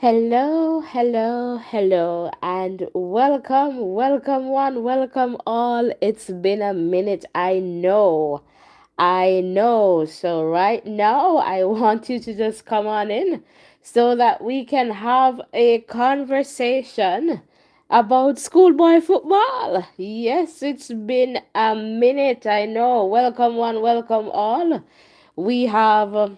Hello, hello, hello, and welcome all. It's been a minute, I know. So, right now, I want you to just come on in so that we can have a conversation about schoolboy football. Yes, it's been a minute, I know. Welcome all. We have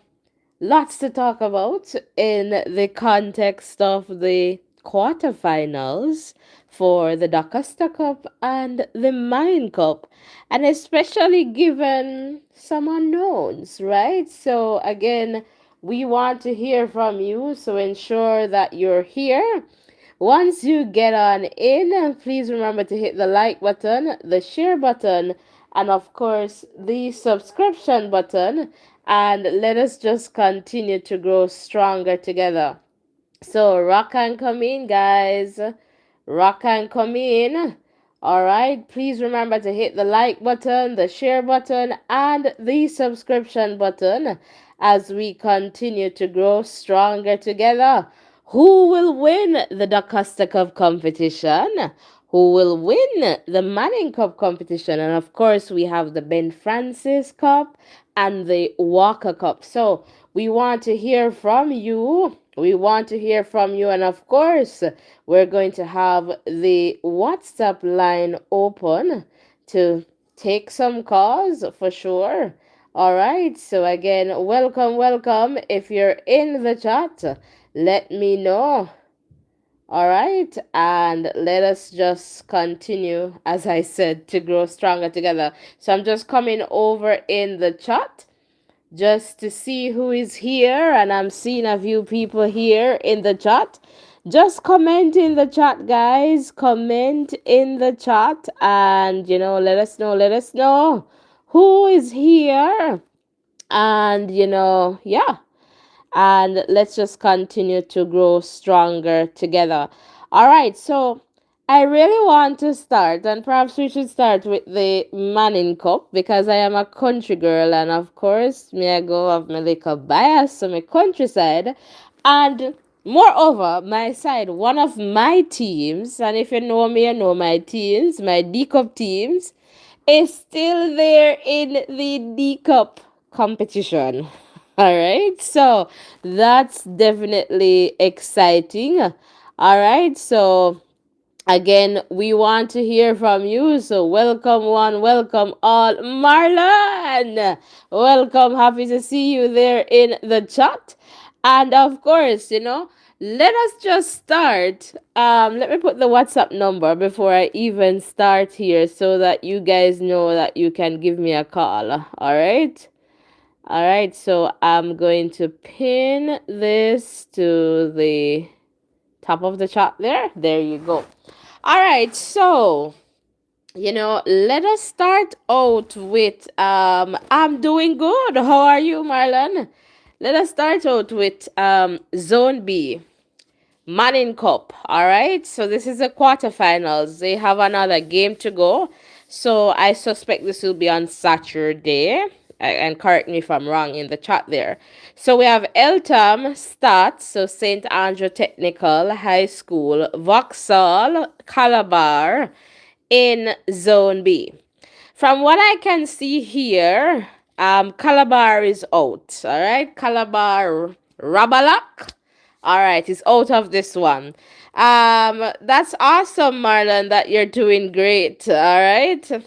lots to talk about in the context of the quarterfinals for the DaCosta Cup and the Mine Cup, and especially given some unknowns, right? So, again, we want to hear from you, so ensure that you're here. Once you get on in, please remember to hit the like button, the share button, and of course, the subscription button. And let us just continue to grow stronger together. So, rock and come in, guys. Rock and come in. All right. Please remember to hit the like button, the share button, and the subscription button as we continue to grow stronger together. Who will win the DaCosta Cup competition? Who will win the Manning Cup competition? And of course, we have the Ben Francis Cup and the Walker Cup. So we want to hear from you. We want to hear from you. And of course, we're going to have the WhatsApp line open to take some calls for sure. All right. So again, welcome. If you're in the chat, let me know. All right, and let us just continue, as I said, to grow stronger together. So I'm just coming over in the chat just to see who is here, and I'm seeing a few people here in the chat. Just comment in the chat, guys. Comment in the chat, and let us know who is here, and yeah, and let's just continue to grow stronger together. All right, so I really want to start, and perhaps we should start with the Manning Cup because I am a country girl, and of course, me I go of my little bias, so my countryside, and moreover, my side, one of my teams, and if you know me, you know my teams, my D Cup teams, is still there in the D Cup competition. All right, so that's definitely exciting. All right, so again, we want to hear from you. So, welcome one, welcome all. Marlon, welcome. Happy to see you there in the chat. And of course, let us just start. Let me put the WhatsApp number before I even start here so that you guys know that you can give me a call. All right. All right, so I'm going to pin this to the top of the chat there. There you go. All right, so let us start out with I'm doing good. How are you, Marlon? Let us start out with Zone B. Manning Cup. All right. So this is the quarterfinals. They have another game to go. So I suspect this will be on Saturday. And correct me if I'm wrong in the chat there. So we have Eltham Stats, so St. Andrew Technical High School, Vauxhall, Calabar in Zone B. From what I can see here, Calabar is out. All right, Calabar Rabalak. All right, it's out of this one. That's awesome, Marlon, that you're doing great. All right.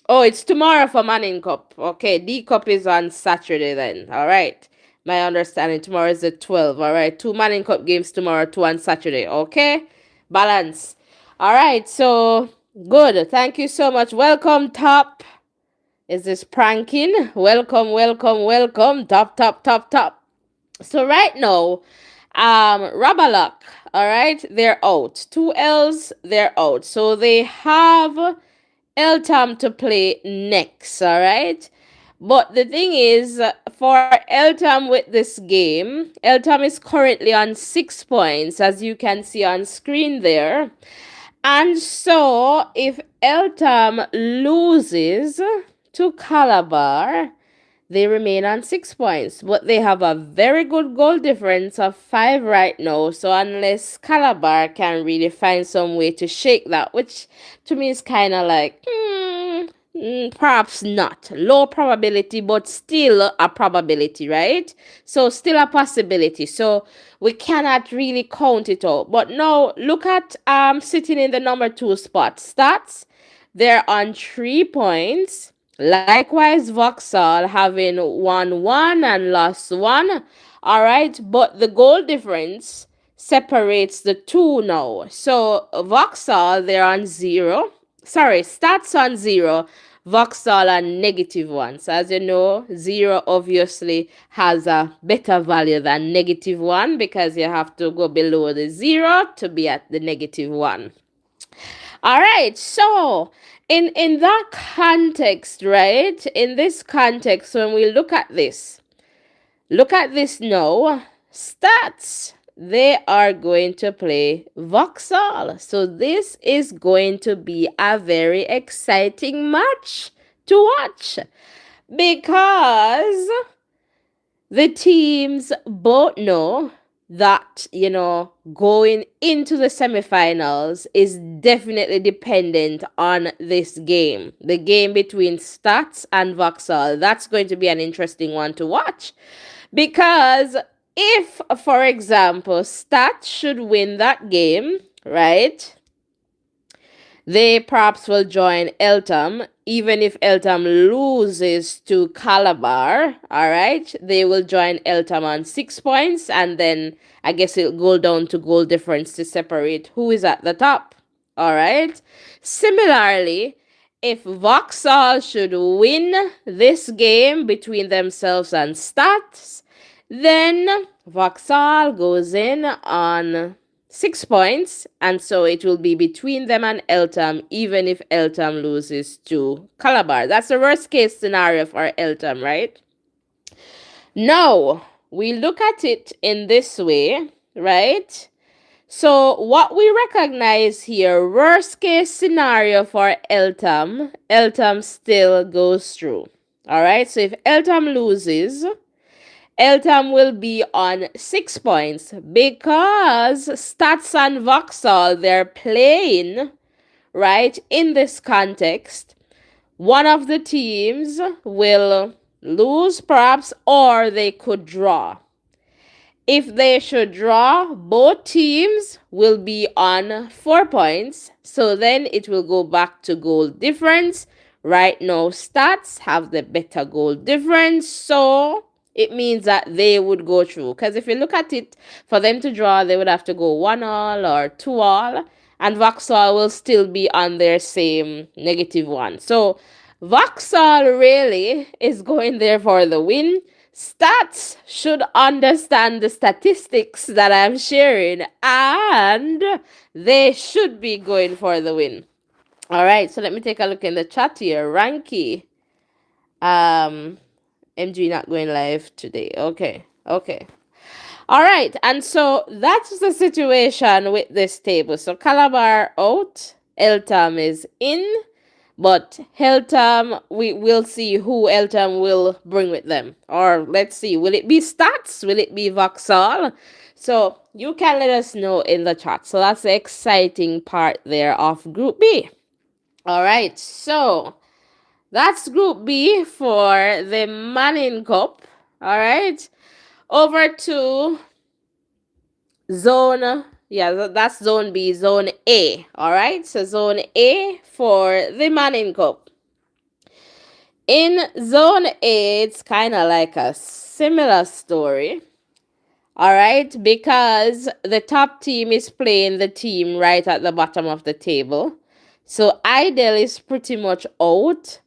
Oh, it's tomorrow for Manning Cup. Okay, D Cup is on Saturday then. All right. My understanding tomorrow is the 12th. All right, two Manning Cup games tomorrow, two on Saturday. Okay, balance. All right, so good. Thank you so much. Welcome, Top. Is this pranking? Welcome. Top. So right now, Rabalak, all right, they're out. Two L's, they're out. So they have Eltham to play next, all right? But the thing is, for Eltham with this game, Eltham is currently on 6 points, as you can see on screen there. And so, if Eltham loses to Calabar, They remain on 6 points, but they have a very good goal difference of 5 right now. So unless Calabar can really find some way to shake that, which to me is kind of like, perhaps not. Low probability, but still a probability, right? So still a possibility. So we cannot really count it out. But now look at sitting in the number 2 spot. Stats, they're on 3 points. Likewise, Vauxhall having won one and lost one. All right, but the goal difference separates the two now. So Vauxhall, they're on zero. Sorry, stats on zero. Vauxhall on -1. So as you know, zero obviously has a better value than -1 because you have to go below the zero to be at the -1. All right, so in that context, right? In this context, when we look at this now, stats, they are going to play Vauxhall. So this is going to be a very exciting match to watch because the teams both know that, going into the semifinals is definitely dependent on this game. The game between Stats and Vauxhall. That's going to be an interesting one to watch. Because if, for example, Stats should win that game, right? They perhaps will join Eltham, even if Eltham loses to Calabar, all right? They will join Eltham on 6 points, and then I guess it'll go down to goal difference to separate who is at the top, all right? Similarly, if Vauxhall should win this game between themselves and Stats, then Vauxhall goes in on 6 points, and so it will be between them and Eltham, even if Eltham loses to Calabar. That's the worst case scenario for Eltham, right? Now, we look at it in this way, right? So what we recognize here, worst case scenario for Eltham, Eltham still goes through. All right, so if Eltham loses, Eltham will be on 6 points because Stats and Vauxhall, they're playing, right, in this context. One of the teams will lose perhaps, or they could draw. If they should draw, both teams will be on 4 points. So then it will go back to goal difference. Right now, Stats have the better goal difference. So it means that they would go through. Because if you look at it, for them to draw, they would have to go 1-all or 2-all. And Vauxhall will still be on their same -1. So Vauxhall really is going there for the win. Stats should understand the statistics that I'm sharing, and they should be going for the win. All right, so let me take a look in the chat here. Ranky, MG not going live today. Okay. All right, and so that's the situation with this table. So Calabar out, Eltham is in, but Eltham, we will see who Eltham will bring with them. Or let's see, will it be Stats? Will it be Vauxhall? So you can let us know in the chat. So that's the exciting part there of Group B. All right, so that's Group B for the Manning Cup. All right, over to Zone, that's Zone B, Zone A. All right, so Zone A for the Manning Cup. In Zone A, it's kind of like a similar story. All right, because the top team is playing the team right at the bottom of the table. So Idle is pretty much out.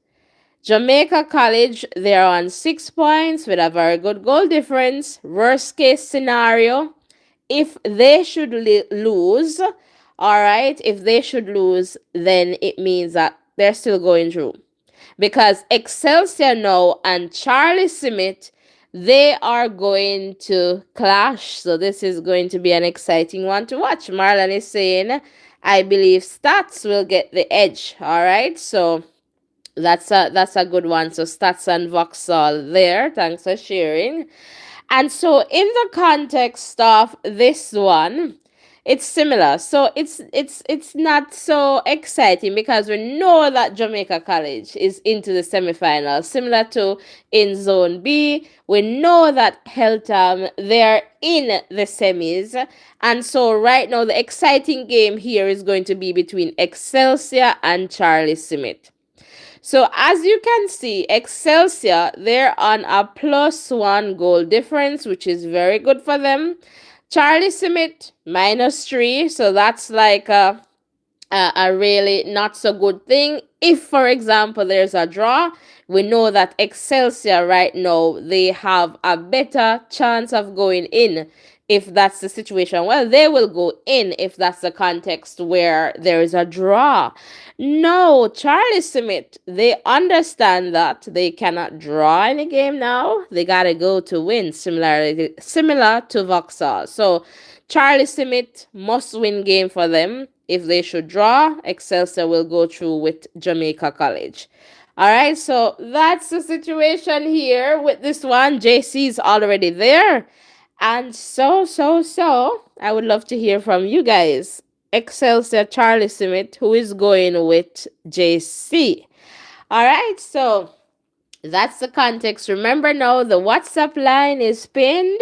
Jamaica College, they're on 6 points with a very good goal difference. Worst case scenario, if they should lose, all right, if they should lose, then it means that they're still going through. Because Excelsior now and Charlie Simit, they are going to clash. So this is going to be an exciting one to watch. Marlon is saying, I believe Stats will get the edge. All right, so That's a good one. So Stats and Vauxhall there. Thanks for sharing. And so in the context of this one, it's similar. So it's not so exciting because we know that Jamaica College is into the semifinals. Similar to in Zone B, we know that Heltham they're in the semis. And so right now the exciting game here is going to be between Excelsior and Charlie Smith. So as you can see, Excelsior, they're on a +1 goal difference, which is very good for them. Charlie Smith, -3. So that's like a really not so good thing. If, for example, there's a draw, we know that Excelsior right now, they have a better chance of going in. If that's the situation, well, they will go in if that's the context where there is a draw. No, Charlie Smith, they understand that they cannot draw any game now. They gotta go to win, similar to Vauxhall. So Charlie Smith must win game for them. If they should draw, Excelsior will go through with Jamaica College. All right, so that's the situation here with this one. JC is already there. And so, I would love to hear from you guys. Excelsior Charlie Smith, who is going with JC. All right, so that's the context. Remember now, the WhatsApp line is pinned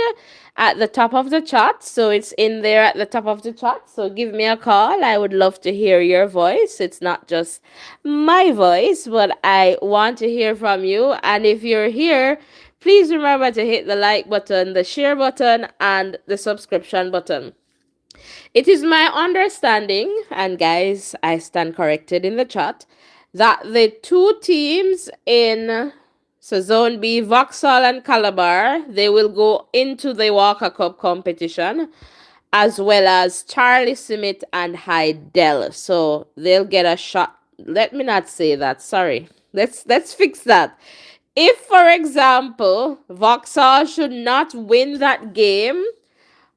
at the top of the chat. So it's in there at the top of the chat. So give me a call. I would love to hear your voice. It's not just my voice, but I want to hear from you. And if you're here, please remember to hit the like button, the share button, and the subscription button. It is my understanding, and guys, I stand corrected in the chat, that the two teams in Zone B, Vauxhall and Calabar, they will go into the Walker Cup competition, as well as Charlie Smith and Hydel. So they'll get a shot. Let me not say that. Sorry. Let's fix that. If, for example, Vauxhall should not win that game,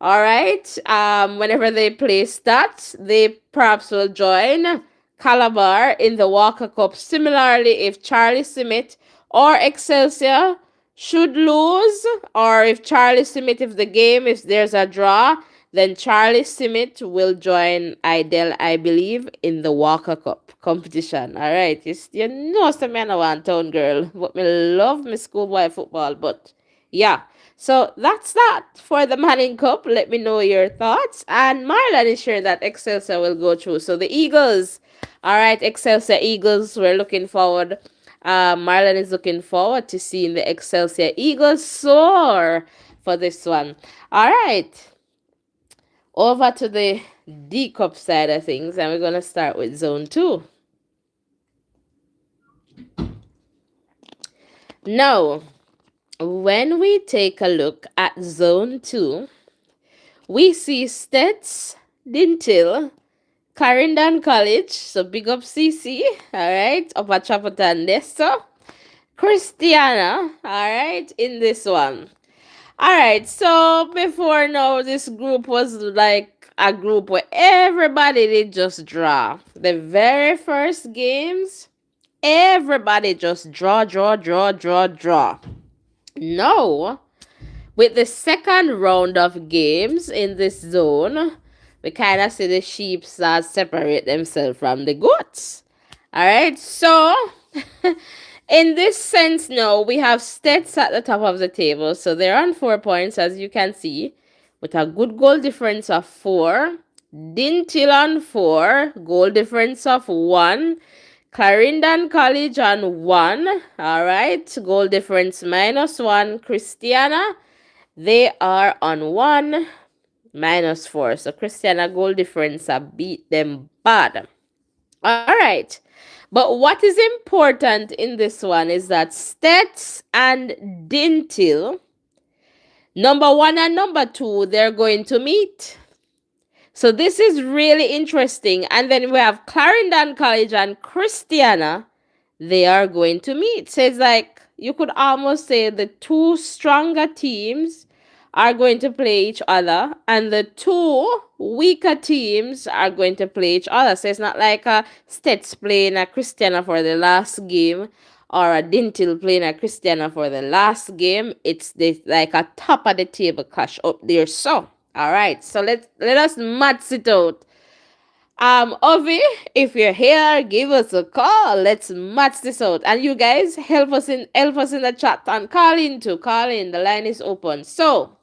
all right. Whenever they place that, they perhaps will join Calabar in the Walker Cup. Similarly, if Charlie Smith or Excelsior should lose, or if Charlie Smith, if there's a draw, then Charlie Smith will join Idel, I believe, in the Walker Cup competition. All right. You know, some man I want town girl, but me love me schoolboy football, but yeah. So that's that for the Manning Cup. Let me know your thoughts. And Marlon is sure that Excelsior will go through. So the Eagles, all right, Excelsior Eagles, we're looking forward. Marlon is looking forward to seeing the Excelsior Eagles soar for this one. All right, over to the D Cup side of things, and we're going to start with Zone 2. Now, when we take a look at Zone 2, we see Stets, Dintil, Clarendon College, so big up CC, all right, Upper Chapotan Desto, Christiana, all right, in this one. All right, so before now, this group was like a group where everybody did just draw. The very first games, everybody just draw. No, with the second round of games in this zone, we kind of see the sheep start separate themselves from the goats. All right, so in this sense now, we have Stets at the top of the table. So they're on 4 points, as you can see, with a good goal difference of 4. Dintil on 4, goal difference of 1. Clarendon College on 1. All right, goal difference -1. Christiana, they are on 1, -4. So Christiana goal difference beat them bad. All right. But what is important in this one is that Stets and Dintil, number 1 and number 2, they're going to meet. So this is really interesting. And then we have Clarendon College and Christiana. They are going to meet. So it's like you could almost say the two stronger teams are going to play each other, and the two weaker teams are going to play each other. So it's not like a Stets playing a Christiana for the last game or a Dintil playing a Christiana for the last game. It's like a top of the table clash up there. So, all right. So let us match it out. Ovi, if you're here, give us a call. Let's match this out. And you guys help us in the chat and call in too. Call in. The line is open. So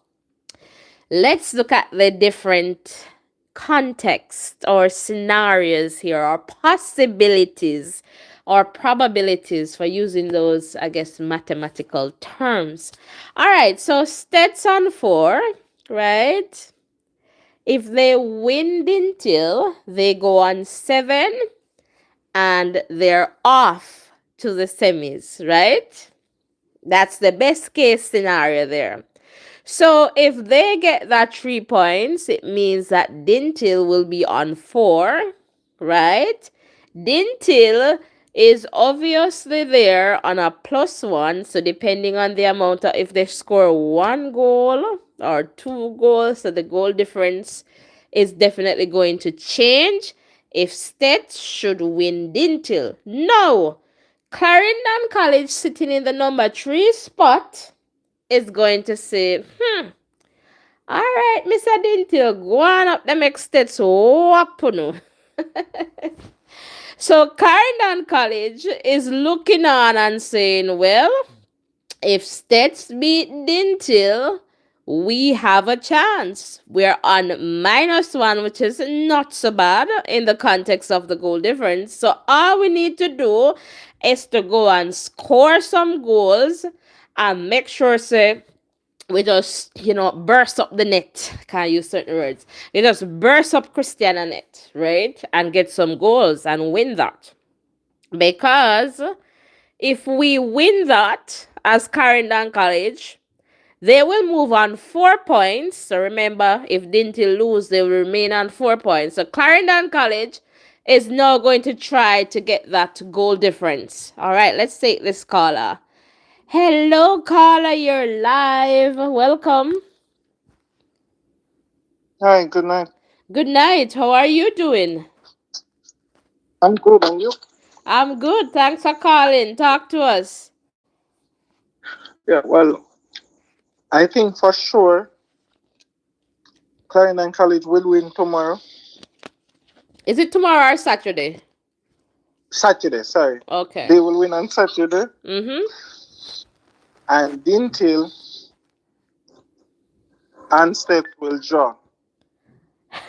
let's look at the different context or scenarios here, or possibilities or probabilities for using those, I guess, mathematical terms. All right, so Stetson 4, right? If they win until they go on 7 and they're off to the semis, right? That's the best case scenario there. So if they get that 3 points, it means that Dintil will be on 4, right? Dintil is obviously there on a +1. So depending on the amount of, if they score 1 goal or 2 goals, so the goal difference is definitely going to change if Stet should win Dintil. No, Clarendon College sitting in the number 3 spot is going to say, all right, Mr. Dintil, go on up the next step, so what no. So Clarendon College is looking on and saying, well, if Stets beat Dintil, we have a chance. We're on -1, which is not so bad in the context of the goal difference. So all we need to do is to go and score some goals and make sure, say, we just, burst up the net. Can't use certain words. We just burst up Christiana net, right? And get some goals and win that. Because if we win that as Clarendon College, they will move on 4 points. So remember, if Dintil lose, they will remain on 4 points. So Clarendon College is now going to try to get that goal difference. All right, let's take this caller. Hello, caller, you're live. Welcome. Hi, good night. Good night. How are you doing? I'm good, and you? I'm good. Thanks for calling. Talk to us. Yeah, well, I think for sure Clarendon College will win tomorrow. Is it tomorrow or Saturday? Saturday, sorry. Okay. They will win on Saturday. Mm-hmm. And Dintil and Step will draw.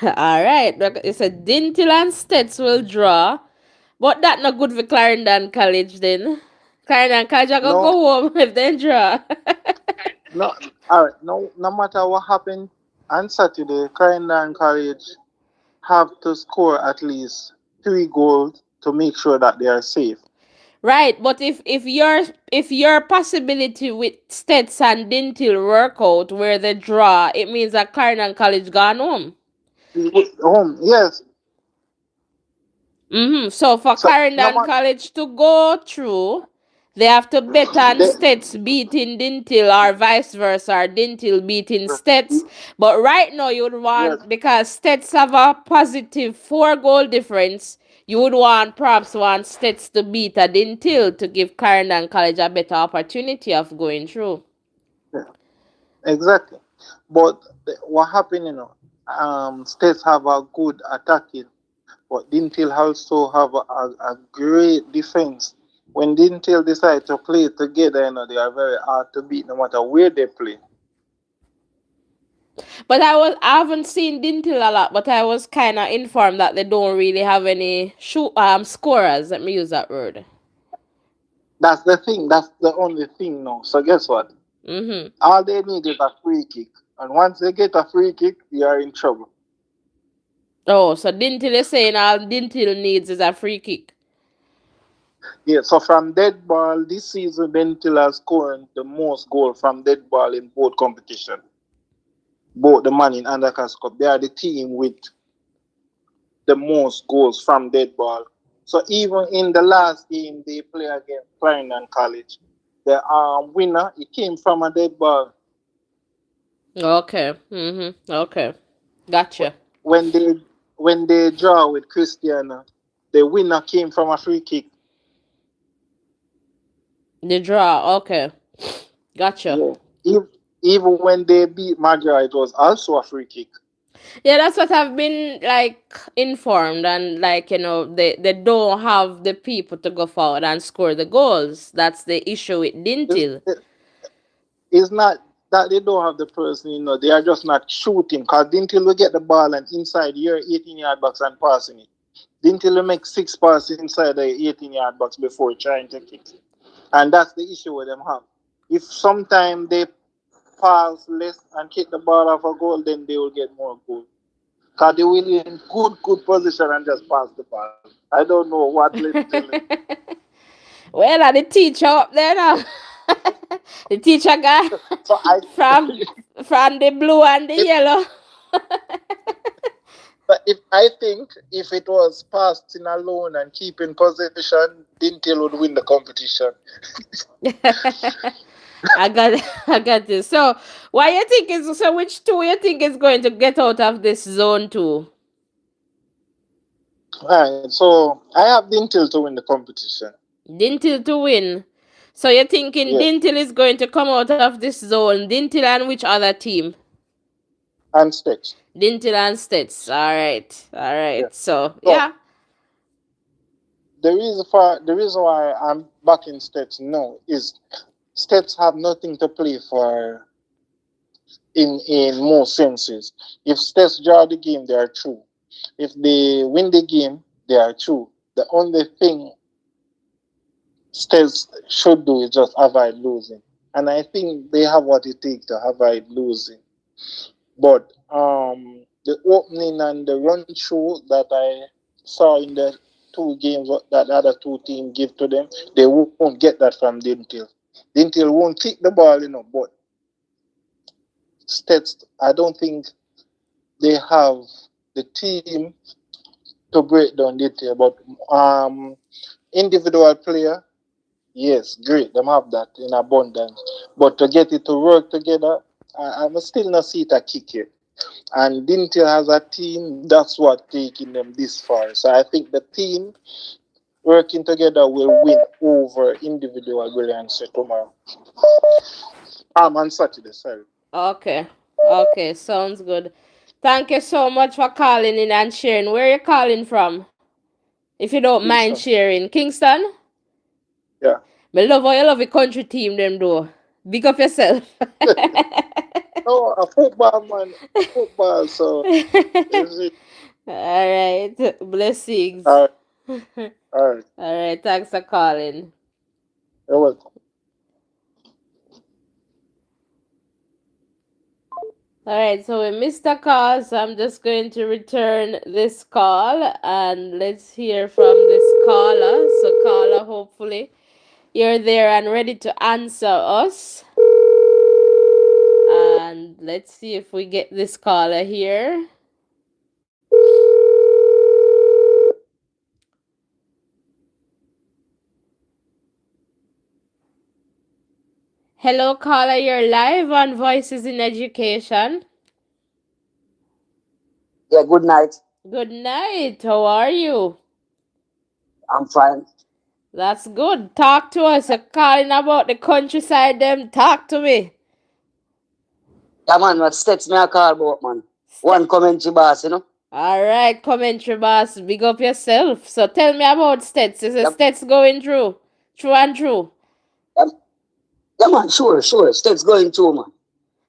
All right. It's a Dintil and Stets will draw. But that not good for Clarendon College then. Clarendon College are gonna go No, home if they draw. no, all right. No matter what happened on Saturday, Clarendon College have to score at least 3 goals to make sure that they are safe. Right, but if your possibility with Stets and Dintil work out where they draw, it means that Clarendon College gone home. Home, yes. So for So no Clarendon matter College to go through, they have to bet on they, Stets beating Dintil or vice versa, or Dintil beating Stets. But right now, you would yes, want, because Stets have a positive 4 goal difference, you would perhaps want Stets to beat a Dintil to give Clarendon College a better opportunity of going through. yeah, exactly. But what happened, states have a good attacking, but Dintil also have a great defense. When Dintil decide to play together, they are very hard to beat no matter where they play. But I haven't seen Dintil a lot, but I was kind of informed that they don't really have any scorers. Let me use that word. That's the thing. That's the only thing now. So guess what? Mm-hmm. All they need is a free kick, and once they get a free kick, you are in trouble. Oh, so Dintil is saying all Dintil needs is a free kick. Yeah. So from dead ball this season, Dintil has scored the most goal from dead ball in both competition. Both the man in Undercast Cup, they are the team with the most goals from dead ball. So even in the last game they play against Clarendon College, the winner it came from a dead ball. Okay. Mm-hmm. Okay. Gotcha. When they draw with Cristiano, the winner came from a free kick. The draw. Okay. Gotcha. Yeah. Even when they beat Magra, it was also a free kick. Yeah, that's what I've been like informed, and like they don't have the people to go forward and score the goals. That's the issue with It's, Dintil. it's not that they don't have the person, they are just not shooting. Because until we get the ball and inside your 18-yard box and passing it, until we make 6 passes inside the 18-yard box before trying to kick it. And that's the issue with them have. If sometime they pass less and kick the ball off a goal, then they will get more goals. Because they will in good position and just pass the ball. I don't know what literally. Well, are the teacher up there now? The teacher guy So I, from from the blue and the if, yellow. but if I think if it was passing alone and keeping possession, Dintil would win the competition. I got this. So, why you think is so? Which two you think is going to get out of this zone two? Alright, so I have Dintil to win the competition. Dintil to win. So you're thinking Yeah, Dintil is going to come out of this zone? Dintil and which other team? and Stitch. Dintil and Stets. All right, all Yeah. right. So So yeah. the reason why I'm backing Stitch no is Stitch have nothing to play for in most senses. If Stitch draw the game, they are true. If they win the game, they are true. The only thing Stitch should do is just avoid losing. And I think they have what it takes to avoid losing. But the opening and the run through that I saw in the two games that the other two teams give to them, they won't get that from Dintil. Dintil won't kick the ball, but Stets, I don't think they have the team to break down Dintil. But individual player, yes, great, them have that in abundance. But to get it to work together, I'm still not see it a kick it. And Dintil has a team, that's what taking them this far. So I think the team working together will win over individual brilliance tomorrow. On Saturday, sorry. Okay, okay. Sounds good. Thank you so much for calling in and sharing. Where you calling from? If you don't mind Kingston. sharing, Kingston. Yeah. Me love how you love your country team, them though. Big up yourself. No, a football man, football, so is it All right. all Blessings. right, all right. All right. Thanks for calling. You're welcome. All right. So we missed a call, so I'm just going to return this call and let's hear from this caller. So, caller, hopefully you're there and ready to answer us. And let's see if we get this caller here. Hello, caller. You're live on Voices in Education. Yeah, good night. Good night. How are you? I'm fine. That's good. Talk to us. You're calling about the countryside, them. Talk to me. Yeah, man, what steps me I call about, man? Ste- One commentary boss, All right, commentary boss. Big up yourself. So tell me about Stets. Is it Yeah, Stets going through? True and true. yeah, yeah, man, sure. Steps going through, man.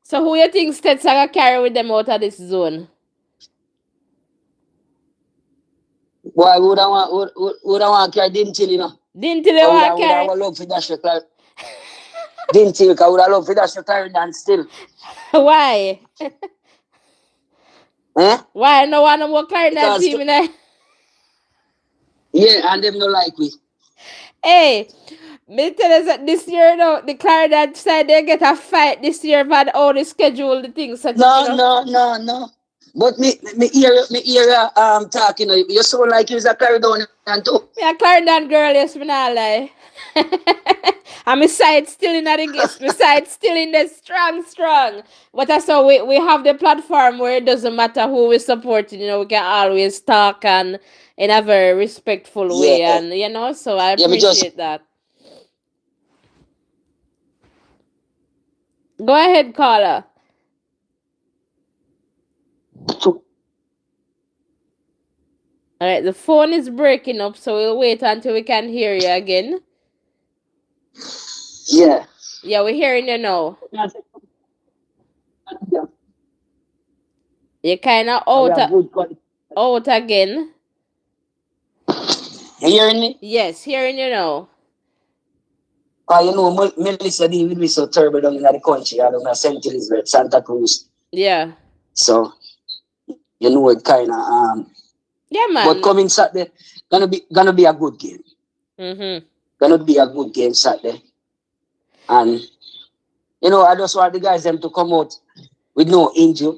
So who you think Stets are going to carry with them out of this zone? Boy, would I want to carry Dintil. Didn't tell you I would want I to would I carry? would love for dash the Dintil, because I would have loved for dash the Clarendon still. Why? Eh? Why no one more carry that Because, team in there? yeah, and them no like me. Hey, me tell us that this year, though, the Clarendon side, they get a fight this year about how they schedule the things, such, No. But me hear talking. You sound like you're a Caledonian too. Me a Clarendon girl, yes, me not lie. And my side still in the gist. My side still in the strong, strong. But that's how we have the platform where it doesn't matter who we supporting, we can always talk and in a very respectful Yeah. way, and so I Yeah, me just appreciate that. Go ahead, caller. All right, the phone is breaking up, so we'll wait until we can hear you again. yeah. Yeah, we're hearing you now. You're kind of We out, have good quality. out again. You hearing me? Yes, hearing you now. Melissa deal with me so terrible down in the country. I don't know, St. Elizabeth, Santa Cruz. Yeah. So, it kind of, Yeah, but man. coming Saturday, gonna be a good game. Mm-hmm. Gonna be a good game Saturday. And, I just want the guys them to come out with no injury.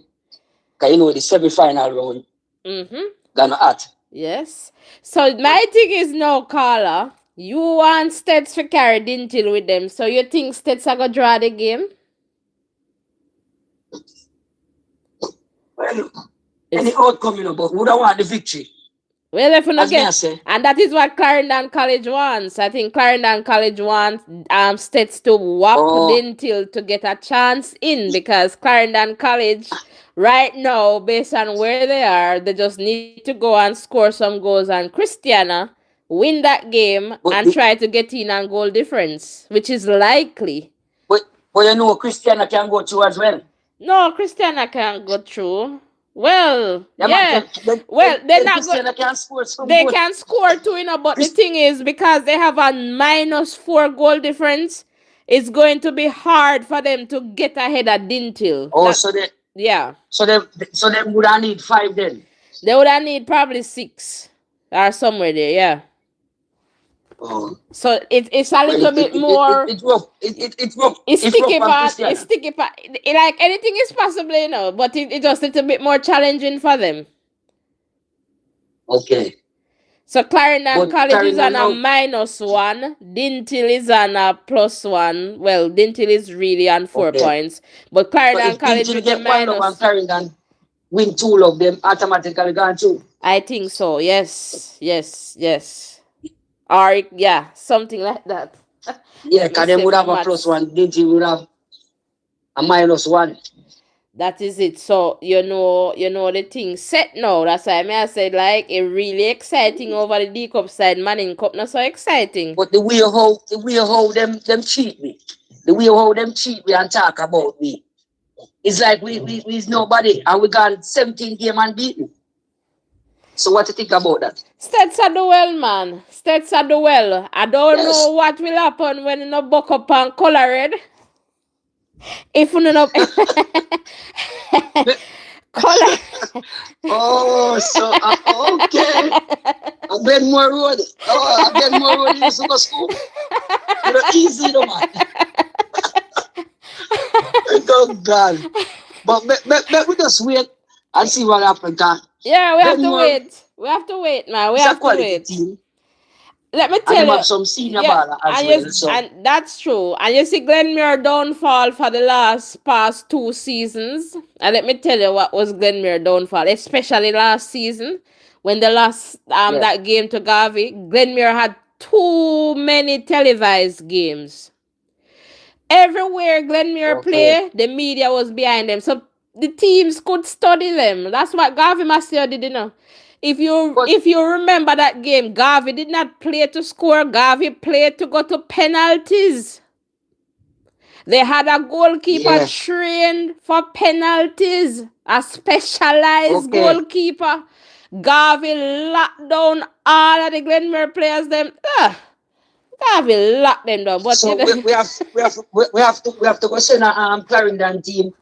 Because, the semi-final round, Mm-hmm. gonna hot. Yes. So my thing is now, caller. You want Stets to carry Dintil with them. So you think Stets are gonna draw the game? Well, any It's outcome, but we don't want the victory. well, if you not As me I get, say, and that is what Clarendon College wants. I think Clarendon College wants Stets to whop oh, Dintil to get a chance in, because Clarendon College right now, based on where they are, they just need to go and score some goals, and Christiana win that game but, and try to get in on goal difference, which is likely. but, Christiana can go through as well. No, Christiana can't go through. Well, Yeah, man, yeah. Well, they're then not good. Christiana can score some They goal. can score too, but the Chris, thing is, because they have a -4 goal difference, it's going to be hard for them to get ahead of Dintil. oh, That, yeah. so they would need 5 then. They would have need probably 6 or somewhere there, yeah. Oh, So it's a well, little bit more. it's rough. It's rough. It's It's rough sticky on part. Christiana. It's sticky part. Like anything is possible, but it's just a little bit more challenging for them. Okay. So Clarendon But College is on Clarendon a now, -1. Dintil is on a +1. Well, Dintil is really on 4 okay. points. But So Clarendon if College Dintil with the get 1 love and minus. Clarendon win 2 love, them automatically gone through. I think so. Yes. Yes. Yes. Or yeah, something like that. Yeah, Let me because them say would my have a maths. +1. Dintil would have a -1. That is it. So the thing set now. That's why I said like it really exciting over the D Cup side. Manning Cup not so exciting. But the way how them cheat me, the way how them cheat me and talk about me, it's like we's nobody and we got 17 game unbeaten. So what do you think about that? Stats are the well, man. Stats are the well. I don't Yes. know what will happen when you no buck up and color red. If you no color. Oh, so okay. I bet more road. Oh, I bet more road in the school. Easy, no man. Oh God. But we just wait and see what happens. Yeah, we have to Glenmore, wait. We have to wait, man. We it's a have to quality wait. team. Let me And tell they you. have some senior Yeah, baller as and well. So and that's true. And you see Glenmere downfall for the past 2 seasons. And let me tell you what was Glenmere downfall, especially last season when they lost yeah. that game to Garvey. Glenmere had too many televised games. Everywhere Glenmere Okay. play, the media was behind them. So the teams could study them. That's what Garvey Master did, If But you remember that game, Garvey did not play to score. Garvey played to go to penalties. They had a goalkeeper yeah. trained for penalties, a specialized Okay. goalkeeper. Garvey locked down all of the Glenmere players. Garvey locked them down. But So we have to go send a Clarendon team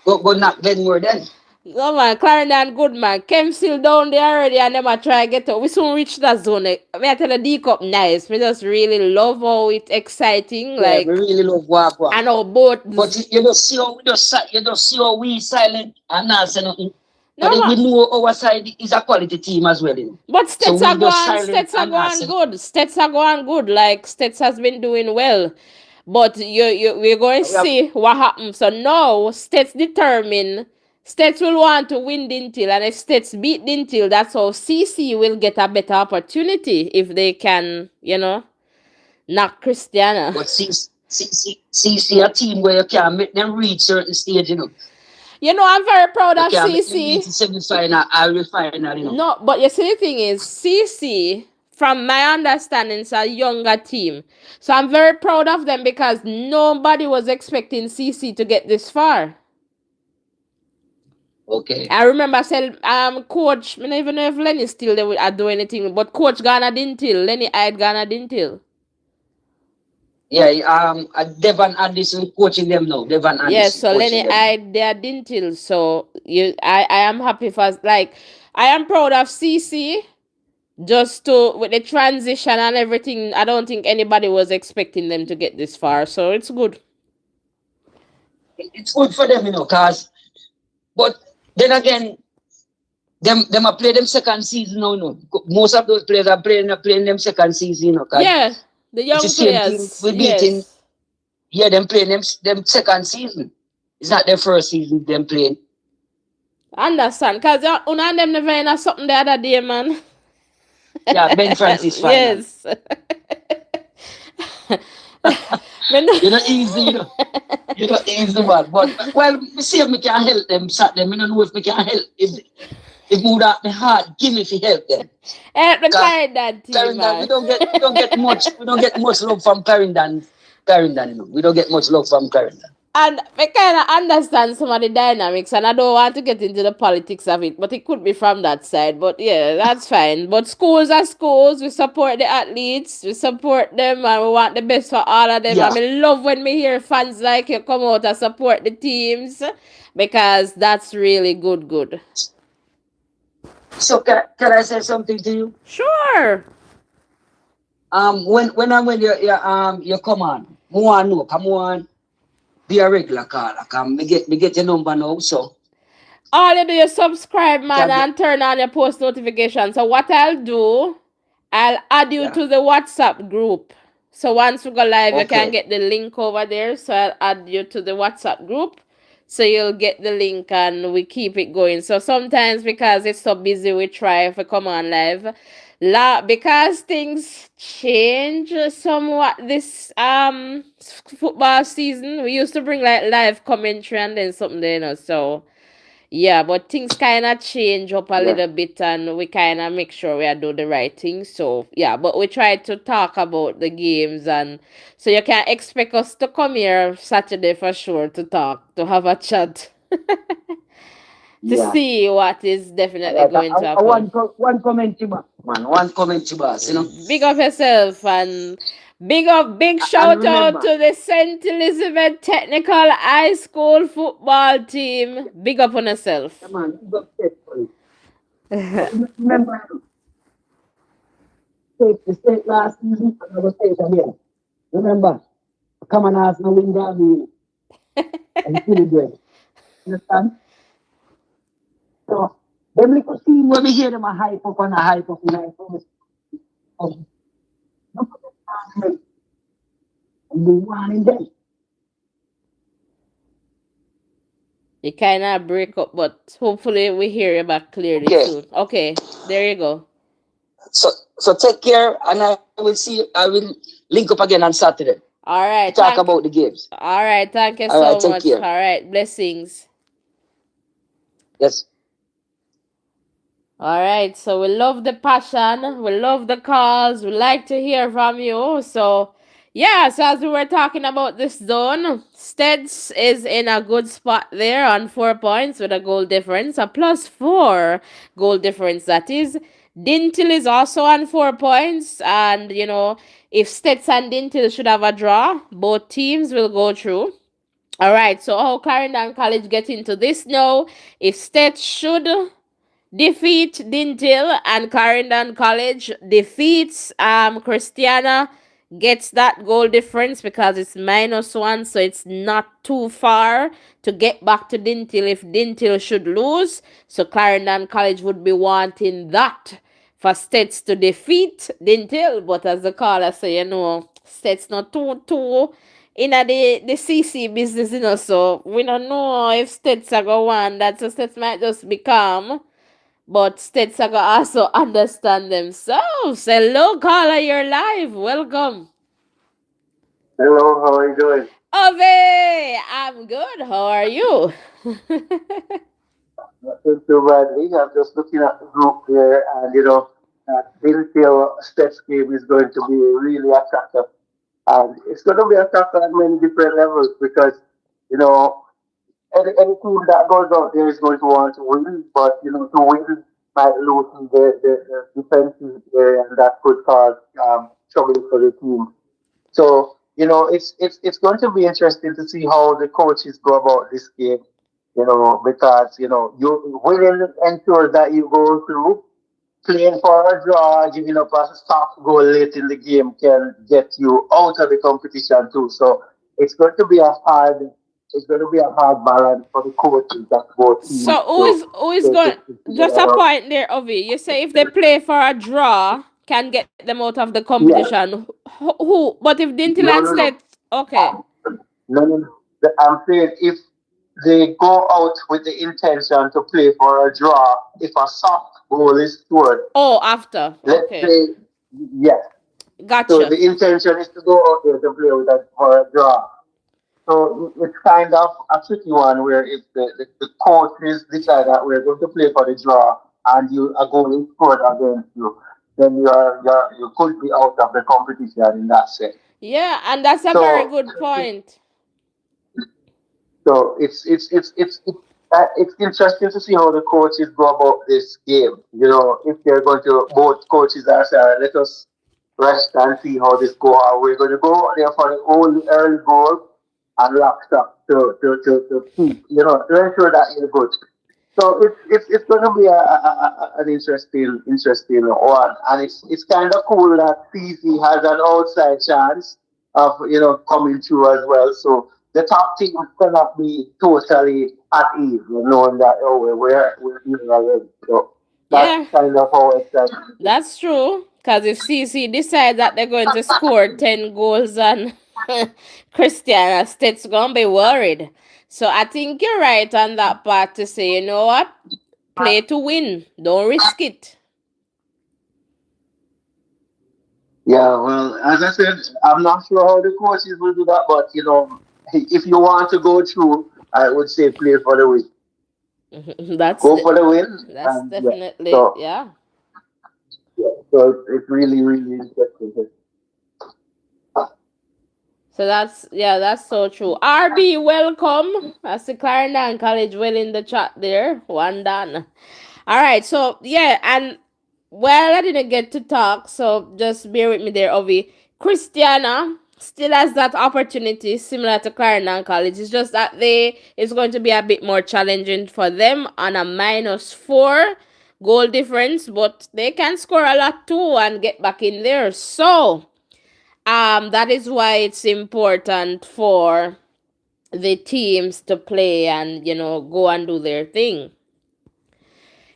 go knock Glenmore then. no man, Clarendon good man. Kem still down there already and them a try get up. We soon reach that zone. Me I tell the D Cup nice. Me just really love how it's exciting. Yeah, we Like really love walk. I know both. But you don't see how we silent and not say nothing. But No, we but know our side is a quality team as well. but So Stets we are just going, silent Stets are and going ask. good. Stets are going good. Like Stets has been doing well. But we're going to We have, see what happens. So now Stets determine. Stets will want to win Dintil, and if Stets beat Dintil, that's how CC will get a better opportunity if they can, knock Christiana. but see a team where you can make them reach certain stage. I'm very proud You of can make them reach CC. the semi-final or the final. No, but you see, the thing is, CC, from my understanding, is a younger team. So I'm very proud of them because nobody was expecting CC to get this far. Okay. I remember I said, coach, I don't even know if Lenny still there would do anything, but coach Ghana didn't tell. Lenny Hyde Ghana didn't tell. Yeah, Devon Anderson coaching them now. Devon Yes, Anderson so coaching Lenny them now. Hyde they didn't tell. So I am happy for like I am proud of CC. Just to with the transition and everything, I don't think anybody was expecting them to get this far, so it's good. It's good for them, cause but then again, them are play them second season now, Most of those players are playing them second season, cause Yeah, the it's the young same team players, we beating. yes. Yeah, them playing them second season. It's not their first season them playing. Understand? Cause una and them never in something the other day, man. Yeah, Ben Francis final. Yes. Me no- You know, easy, easy man. But well, me see if me can help them, sat them. I don't know if me can help. If would have me heart, give me if you help them. Help the Cause Clarendon team, Clarendon, man. we don't get much love from Clarendon. We don't get much love from Clarendon. And I kind of understand some of the dynamics, and I don't want to get into the politics of it, but it could be from that side. But yeah, that's fine. But schools are schools. We support the athletes, we support them, and we want the best for all of them. Yeah. I mean, love when we hear fans like you come out and support the teams because that's really good, good. So can I say something to you? Sure. When you come on, come on, be a regular caller. Come, me get your number now, so All you do is subscribe, man, can get and turn on your post notifications. So what I'll do, I'll add you yeah. to the WhatsApp group. So once we go live, you can Okay. get the link over there. So I'll add you to the WhatsApp group. So you'll get the link and we keep it going. So sometimes because it's so busy, we try if we come on live. Because things change somewhat this football season. We used to bring like live commentary and then something there, so yeah, but things kind of change up a Yeah. little bit and we kind of make sure we are do the right thing. So, yeah, but we try to talk about the games and so you can expect us to come here Saturday for sure to talk, to have a chat, to Yeah. see what is All definitely right. going to I happen. one comment to boss, man. One comment to boss. Big up yourself and big And shout out remember, to the St. Elizabeth Technical High School football team. Big up on yourself. come on, you got set for it. But remember, the state last season, and I will say it again. Remember, come and ask no win that and feel it good. Understand? So, them little team when we hear them a hype up and a hype up, um, look at the time and do one in them. You kind of break up, but hopefully we hear you back clearly Okay. soon. Okay, there you go. So take care, and I will see. I will link up again on Saturday. All right, Talk about the games. all right, thank you All right, so take much. care. All right, blessings. Yes. All right, so we love the passion, we love the calls, we like to hear from you. So, yeah, so as we were talking about this zone, Steds is in a good spot there on 4 points with a goal difference, a +4 goal difference, that is. Dintil is also on 4 points, and if Steds and Dintil should have a draw, both teams will go through. All right, so how Clarendon College get into this now? If Steds should defeat Dintil and Clarendon College defeats Christiana, gets that goal difference because it's -1, so it's not too far to get back to Dintil if Dintil should lose. So Clarendon College would be wanting that for States to defeat Dintil. But as the caller say, States not too in the CC business, so we don't know if States are going to win. That so States might just become. But states are gonna also understand themselves. Hello, caller, you're live. Welcome. Hello, how are you doing? Ove, I'm good. How are you? Nothing too badly. I'm just looking at the group there, and Intel Steps game is going to be really attractive. And it's going to be attractive at many different levels because, you know, any team that goes out there is going to want to win, but, to win might lose in the defensive area, and that could cause trouble for the team. So it's going to be interesting to see how the coaches go about this game. Because you winning ensures that you go through. Playing for a draw, giving up a soft goal late in the game can get you out of the competition too. So it's going to be a hard balance for the coaches that both teams So who is going to just figure a out. point there, Ovi? You say if they play for a draw, can get them out of the Yeah, competition. Who? But if Dintil no, and no, no. State, okay. No, no, no. I'm saying if they go out with the intention to play for a draw, if a soft goal is scored, Oh, after. let's Okay. say yes. So Gotcha. the intention is to go out there to play with that for a draw. So it's kind of a tricky one where if the coaches decide that we're going to play for the draw and you are going scored against you, then you could be out of the competition in that sense. Yeah, and that's a very So good point. So it's interesting to see how the coaches go about this game. If they're going to both coaches are saying, let us rest and see how this go. Are we going to go out there for the only early goal and lock stop to keep to ensure that you're good. So it's going to be an interesting one, and it's kind of cool that CC has an outside chance of coming through as well. So the top team cannot be totally at ease, knowing that we're here already. So that's Yeah, kind of how exciting it is. that's true. Because if CC decide that they're going to score 10 goals on Christiana, State's going to be worried. So I think you're right on that part to say, you know what? Play to win. Don't risk it. Yeah, well, as I said, I'm not sure how the coaches will do that, but if you want to go through, I would say play for the win. that's Go the, for the win, that's and yeah. definitely, So yeah. yeah, so it's really really interesting. So that's so true. RB, welcome. I see Clarendon College well in the chat there. One done. All right, so yeah, and well, I didn't get to talk, so just bear with me there, Ovi. Christiana still has that opportunity similar to Clarendon College. It's just that it's going to be a bit more challenging for them on a -4 goal difference, but they can score a lot too and get back in there. So that is why it's important for the teams to play and go and do their thing.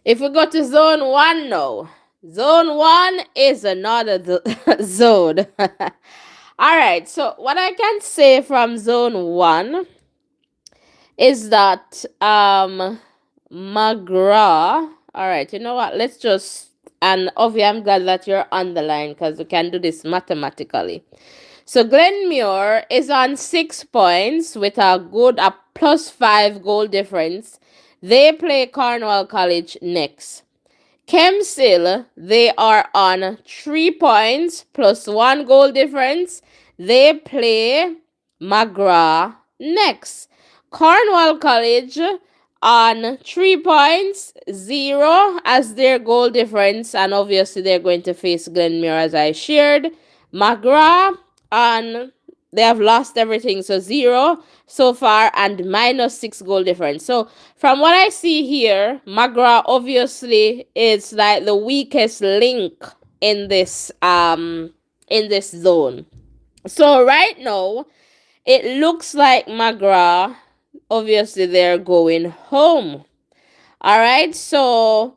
If we go to zone 1 now, zone 1 is another zone. All right, so what I can say from zone 1 is that McGraw. All right, you know what? Let's just, and Ovi, I'm glad that you're on the line because we can do this mathematically. So Glenmuir is on 6 points with a +5 goal difference. They play Cornwall College next. Kemsil, they are on 3 points +1 goal difference. They play McGrath next. Cornwall College on 3 points, 0 as their goal difference, and obviously they're going to face Glenmuir as I shared. McGrath on they have lost everything, so 0 so far and -6 goal difference. So from what I see here, McGrath obviously is like the weakest link in this zone. So right now, it looks like McGrath, obviously they're going home. All right, so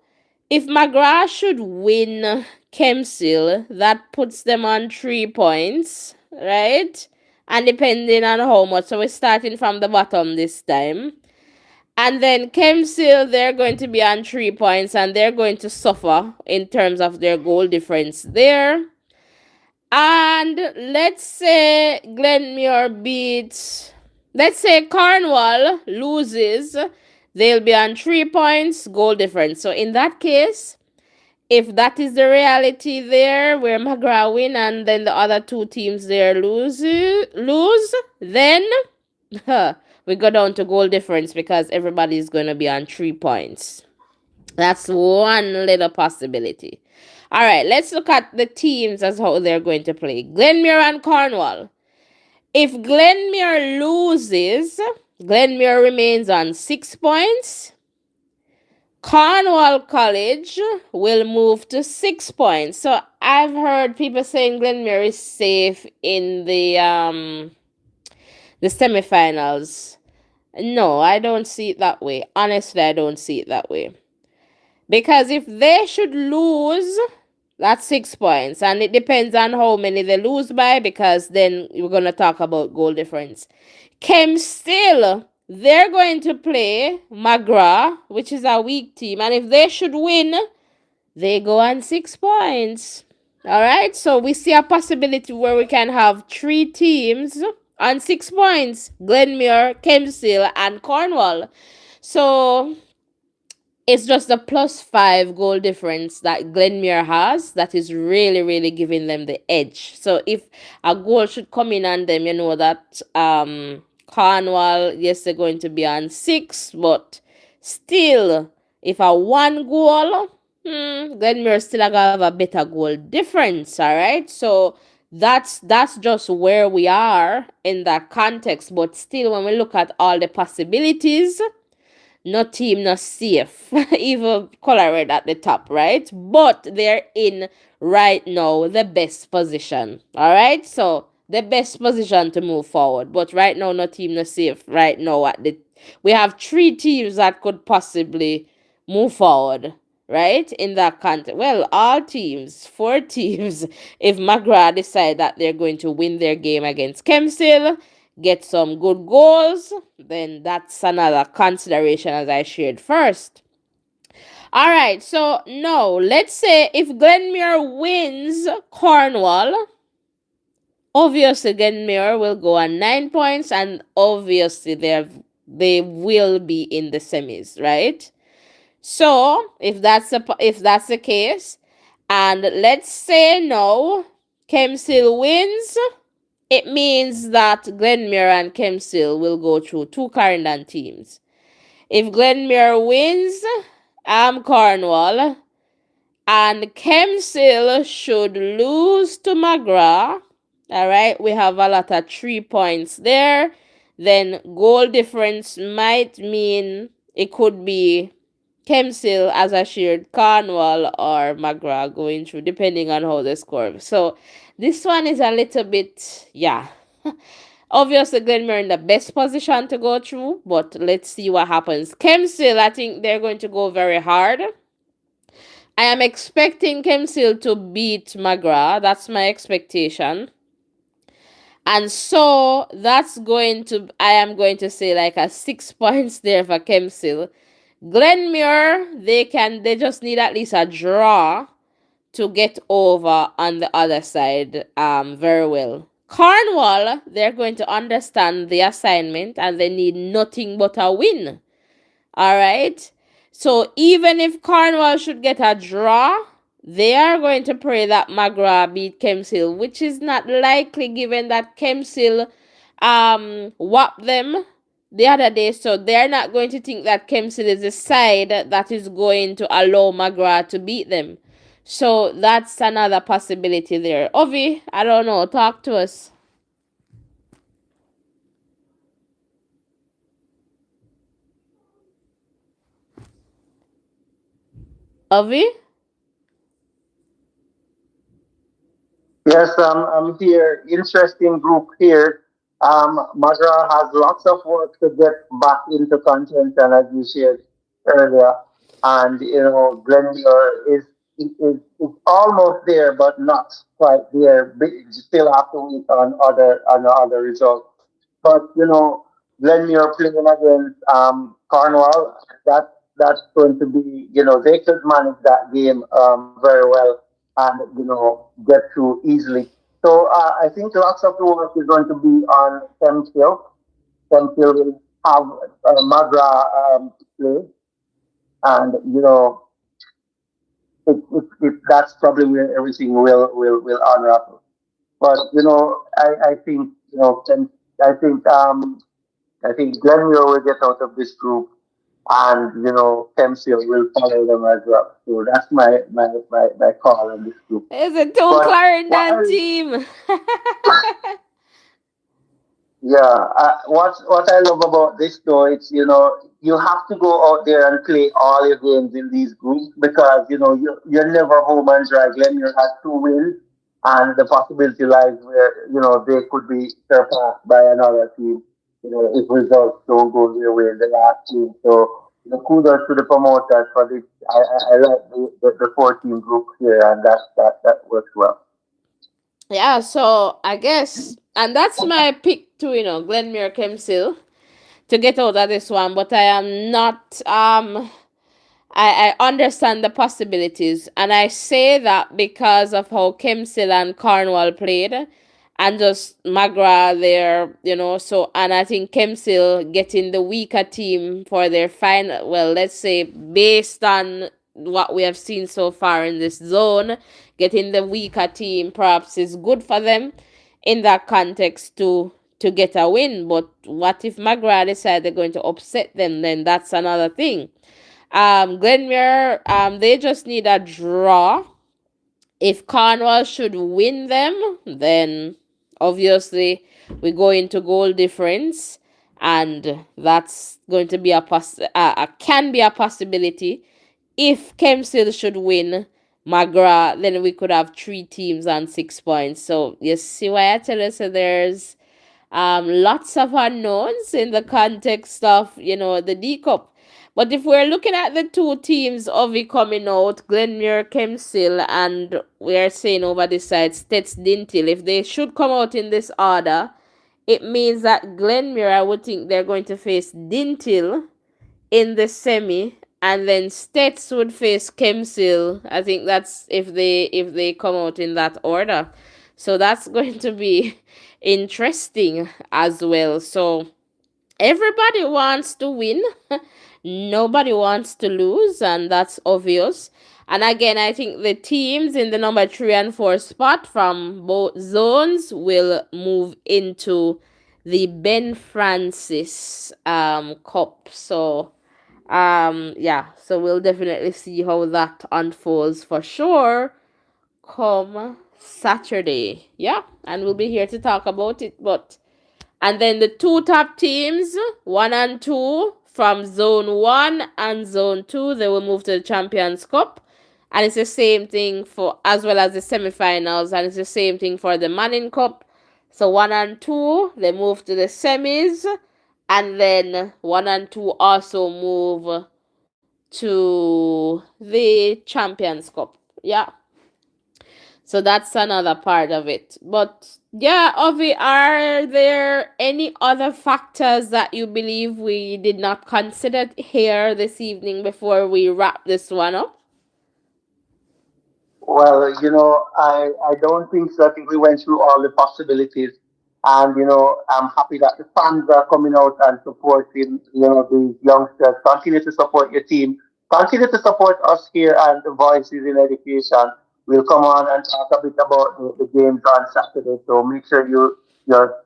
if McGrath should win Kemsil, that puts them on 3 points, right? And depending on how much, so we're starting from the bottom this time. And then Kemsil, they're going to be on 3 points and they're going to suffer in terms of their goal difference there. And let's say Glenmuir beats, let's say Cornwall loses, they'll be on 3 points goal difference. So in that case, if that is the reality there, where McGrath win and then the other two teams there lose, then we go down to goal difference because everybody's going to be on 3 points. That's one little possibility. All right, let's look at the teams as how they're going to play. Glenmuir and Cornwall. If Glenmuir loses, Glenmuir remains on 6 points. Cornwall College will move to 6 points. So I've heard people saying Glenmuir is safe in the semifinals. No, I don't see it that way. Honestly, I don't see it that way. Because if they should lose, that's 6 points. And it depends on how many they lose by, because then we're going to talk about goal difference. Kem still, they're going to play McGrath, which is a weak team. And if they should win, they go on 6 points. All right. So we see a possibility where we can have 3 teams on 6 points: Glenmuir, Kemsil, and Cornwall. So it's just the +5 goal difference that Glenmuir has that is really, really giving them the edge. So if a goal should come in on them, you know that Cornwall, yes, they're going to be on 6, but still, if a one goal, Glenmuir still gonna have a better goal difference. All right, so that's just where we are in that context. But still, when we look at all the possibilities, no team not safe. Even Colorado at the top, right? But they're in right now the best position. All right, so the best position to move forward. But right now, no team not safe. Right now, we have 3 teams that could possibly move forward. Right in that context, well, all teams, 4 teams. If McGrath decide that they're going to win their game against Kemsil, get some good goals, then that's another consideration as I shared first. All right, so now let's say if Glenmuir wins Cornwall, obviously Glenmuir will go on 9 points, and obviously they will be in the semis, right? So if that's the case, and let's say no, Kemsil wins, it means that Glenmuir and Kemsil will go through 2 Clarendon teams. If Glenmuir wins, Cornwall, and Kemsil should lose to McGrath, all right, we have a lot of 3 points there. Then goal difference might mean it could be Kemsil as a shared Cornwall or McGrath going through, depending on how they score. So this one is a little bit, yeah. Obviously, Glenmuir in the best position to go through, but let's see what happens. Kemsil, I think they're going to go very hard. I am expecting Kemsil to beat McGrath. That's my expectation. And so I am going to say like a 6 points there for Kemsil. Glenmuir, they just need at least a draw to get over on the other side very well. Cornwall, they're going to understand the assignment and they need nothing but a win. All right. So even if Cornwall should get a draw, they are going to pray that McGrath beat Kemsil, which is not likely given that Kemsil whopped them the other day. So they're not going to think that Kemsil is the side that is going to allow McGrath to beat them. So that's another possibility there. Ovi, I don't know. Talk to us. Ovi? Yes, I'm here. Interesting group here. Magra has lots of work to get back into contention, as you shared earlier. And, Glenmuir is almost there, but not quite there. Still have to wait on other results. But, Glenmuir playing against Cornwall, that's going to be, they could manage that game very well and get through easily. So I think lots of the work is going to be on Temsil. Temsil will have Magra play, and that's probably where everything will unravel. But I think I think I think Glenmuir will get out of this group, and Temsil will follow them as well. So that's my call on this group. It's a two But what Clarendon I team. Yeah, what I love about this though, it's you have to go out there and play all your games in these groups because you're never home and dry. Glenmuir has 2 wins, and the possibility lies where they could be surpassed by another team. If results don't go their way in the last game. So kudos to the promoters for this. I like the 14 group here, and that works well. Yeah, so I guess, and that's my pick too, Glenmuir Kemsil to get out of this one, but I am not I understand the possibilities, and I say that because of how Kemsil and Cornwall played, and just Magra there, So, and I think Kemsil getting the weaker team for their final. Well, let's say based on what we have seen so far in this zone, getting the weaker team perhaps is good for them in that context to get a win. But what if Magra decide they're going to upset them? Then that's another thing. Glenmuir, they just need a draw. If Cornwall should win them, then obviously we go into goal difference, and that's going to be can be a possibility. If Kemsil should win Magra, then we could have 3 teams and 6 points. So you see why I tell you, so there's lots of unknowns in the context of the D Cup. But if we're looking at the 2 teams of it coming out, Glenmuir, Kemsil, and we're saying over this side, Stets Dintil, if they should come out in this order, it means that Glenmuir, I would think they're going to face Dintil in the semi, and then Stets would face Kemsil. I think that's if they come out in that order. So that's going to be interesting as well. So everybody wants to win. Nobody wants to lose, and that's obvious. And again, I think the teams in the number 3 and 4 spot from both zones will move into the Ben Francis Cup. So yeah, so we'll definitely see how that unfolds for sure come Saturday. Yeah, and we'll be here to talk about it. But and then the 2 top teams, 1 and 2 from zone 1 and zone 2, they will move to the Champions Cup. And it's the same thing for as well as the semifinals, and it's the same thing for the Manning Cup. So 1 and 2, they move to the semis, and then 1 and 2 also move to the Champions Cup. Yeah. So that's another part of it. But yeah, Ovi, are there any other factors that you believe we did not consider here this evening before we wrap this one up? Well, I don't think so. I think we went through all the possibilities. And, I'm happy that the fans are coming out and supporting, these youngsters. Continue to support your team. Continue to support us here and the Voices in Education. We'll come on and talk a bit about the games on Saturday. So make sure you're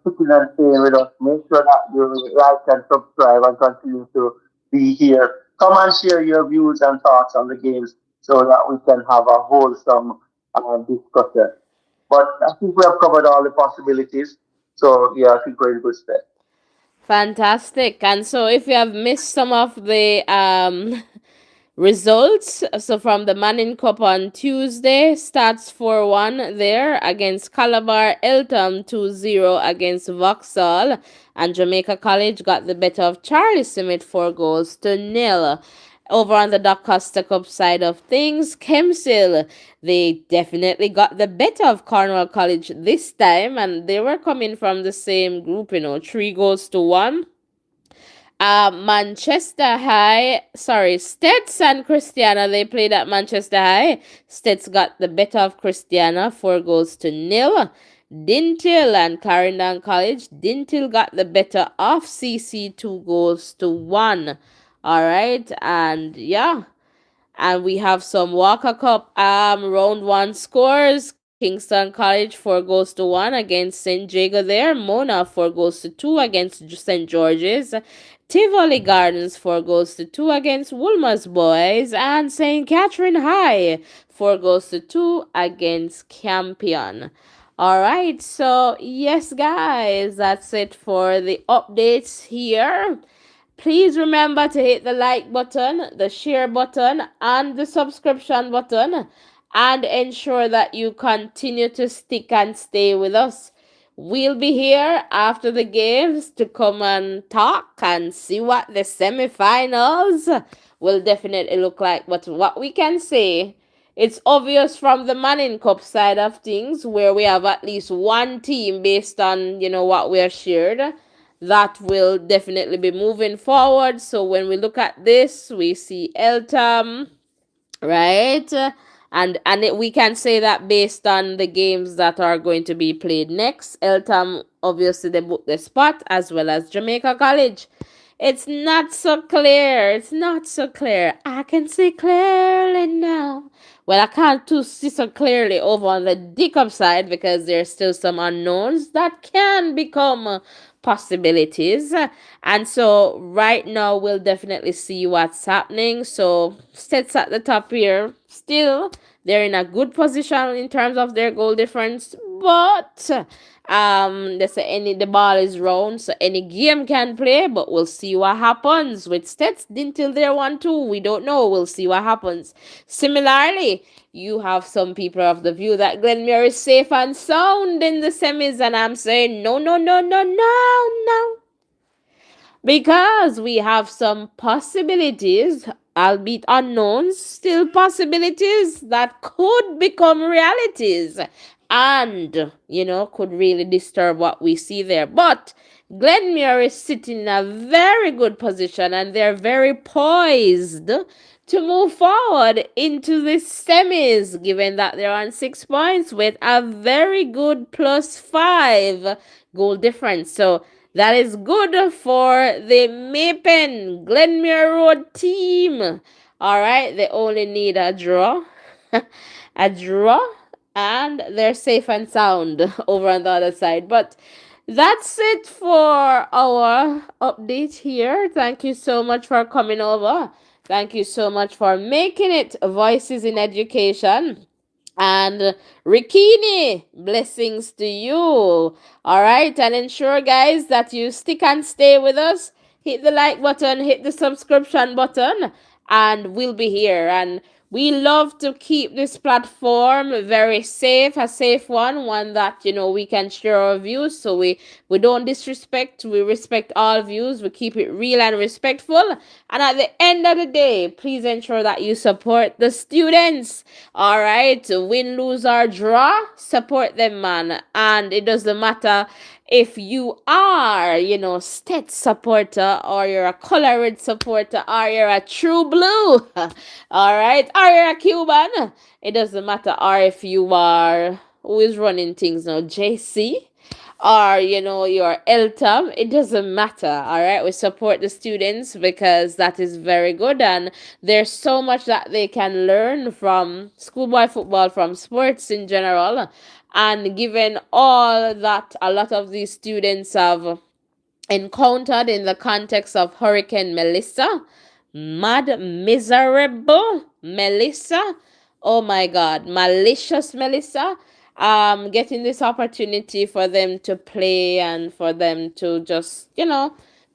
sticking and staying with us. Make sure that you like and subscribe and continue to be here. Come and share your views and thoughts on the games so that we can have a wholesome discussion. But I think we have covered all the possibilities. So yeah, I think we're in good stead. Fantastic. And so if you have missed some of the Results. So from the Manning Cup on Tuesday, stats 4-1 there against Calabar, Eltham 2-0 against Vauxhall, and Jamaica College got the better of Charlie Smith 4-0. Over on the DaCosta Cup side of things, Kemsil, they definitely got the better of Cornwall College this time, and they were coming from the same group, 3-1. Manchester High, sorry, Stets and Christiana, they played at Manchester High. Stets got the better of Christiana, 4-0. Dintil and Clarendon College, Dintil got the better of CC, 2-1. All right, and yeah, and we have some Walker Cup round one scores. Kingston College 4-1 against St. Jago there. Mona 4-2 against St. George's. Tivoli Gardens 4-2 against Woolmer's Boys. And St. Catherine High 4-2 against Campion. Alright, so yes guys, that's it for the updates here. Please remember to hit the like button, the share button, and the subscription button, and ensure that you continue to stick and stay with us. We'll be here after the games to come and talk and see what the semifinals will definitely look like. But what we can say, it's obvious from the Manning Cup side of things, where we have at least one team based on, what we are shared, that will definitely be moving forward. So when we look at this, we see Eltham, right? We can say that based on the games that are going to be played next. Eltham, obviously, they booked the spot, as well as Jamaica College. It's not so clear. It's not so clear. I can see clearly now. Well, I can't see so clearly over on the D-Cup side, because there's still some unknowns that can become possibilities. And so right now we'll definitely see what's happening. So Stets at the top here, still they're in a good position in terms of their goal difference, but they say the ball is round, so any game can play, but we'll see what happens with Stets until they're 1-2. We don't know. We'll see what happens. Similarly, you have some people of the view that Glenmuir is safe and sound in the semis, and I'm saying no, no, no, no, no, no. Because we have some possibilities, albeit unknowns, still possibilities that could become realities and, could really disturb what we see there. But Glenmuir is sitting in a very good position, and they're very poised to move forward into the semis, given that they're on 6 points with a very good +5 goal difference. So that is good for the Mapen Glenmuir Road team. All right, they only need a draw. A draw, and they're safe and sound over on the other side. But that's it for our update here. Thank you so much for coming over. Thank you so much for making it Voices in Education. And Rikini, blessings to you. All right, and ensure, guys, that you stick and stay with us. Hit the like button, hit the subscription button, and we'll be here. And we love to keep this platform very safe, a safe one that, we can share our views. So we don't disrespect, we respect all views, we keep it real and respectful. And at the end of the day, please ensure that you support the students. All right, win, lose, or draw, support them, man. And it doesn't matter if you are, state supporter, or you're a colored supporter, or you're a true blue, all right, or you're a Cuban, it doesn't matter. Or if you are, who is running things now, JC, or your Eltham, it doesn't matter. All right, we support the students because that is very good, and there's so much that they can learn from schoolboy football, from sports in general. And given all that a lot of these students have encountered in the context of Hurricane Melissa, mad, miserable Melissa, oh my God, malicious Melissa, getting this opportunity for them to play and for them to just,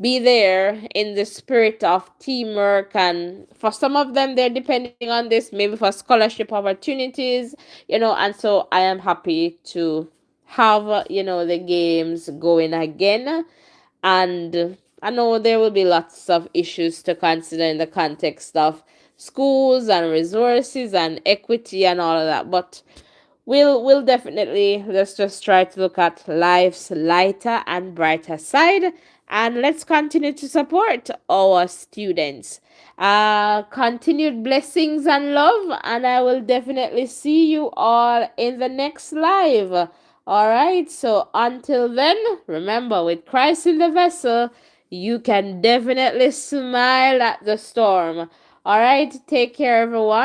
be there in the spirit of teamwork. And for some of them, they're depending on this maybe for scholarship opportunities, and so I am happy to have the games going again. And I know there will be lots of issues to consider in the context of schools and resources and equity and all of that, but we'll definitely, let's just try to look at life's lighter and brighter side, and let's continue to support our students. Continued blessings and love, and I will definitely see you all in the next live. All right, so until then, remember, with Christ in the vessel, you can definitely smile at the storm. All right, take care, everyone.